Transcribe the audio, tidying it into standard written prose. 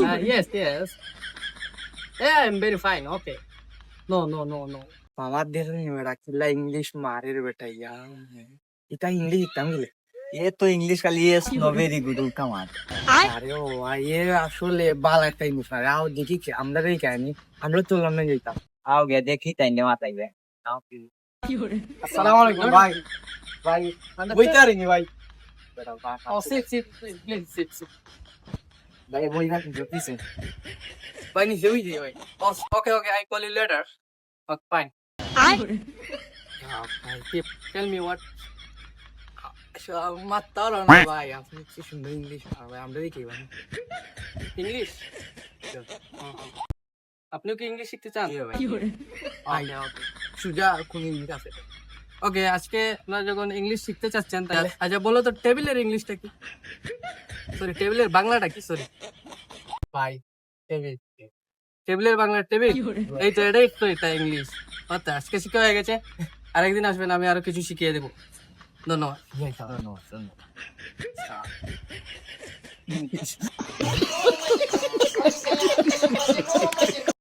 Yes, yes. Yeah, I'm very fine. Okay. No, no, no, no. আমার দেশ নেই বেটা কিলা ইংলিশ মারের বেটা ইয়া এটা ইংলিশ শিখতাম গেলে ये तो इंग्लिश का लिए नो वेरी गुड उल्टा मार আরে ও এ আসলে বালা একটা ইংলিশ মারে আও দেখি কি আমরা এই কাহিনী আমরা তো লন্ডন যেতাম आओगे देखी तैने माता ही আসসালামু আলাইকুম ভাই ভাই বইতে আরিনি ভাই বেটা বাস Oh, sit, sit, please, sit, sit. ভাই বই না কিন্তু পিছে Bye, ni sewi di, bye. Oh, okay, okay. I call you later. Okay, fine. Tell me what. মাত্তার না ভাই আপনি কি সুন্দর ইংলিশ ভাই আমরা কি ভাই ইংলিশ আপনিও কি ইংলিশ শিখতে চান? সুজা কোন ইংলিশ আছে ওকে, আজকে আপনারা যখন ইংলিশ শিখতে চাচ্ছেন তাহলে আচ্ছা বলো তো টেবিলের ইংলিশটা কি? সরি, টেবিলের বাংলাটা কি? সরি ভাই টেবিল টেবিলের বাংলা টেবিল, এই তো এটাই তো এটা ইংলিশ। আচ্ছা, আজকে শিখা হয়ে গেছে, আরেকদিন আসবেন, আমি আরো কিছু শিখিয়ে দেবো। ধন্যবাদ।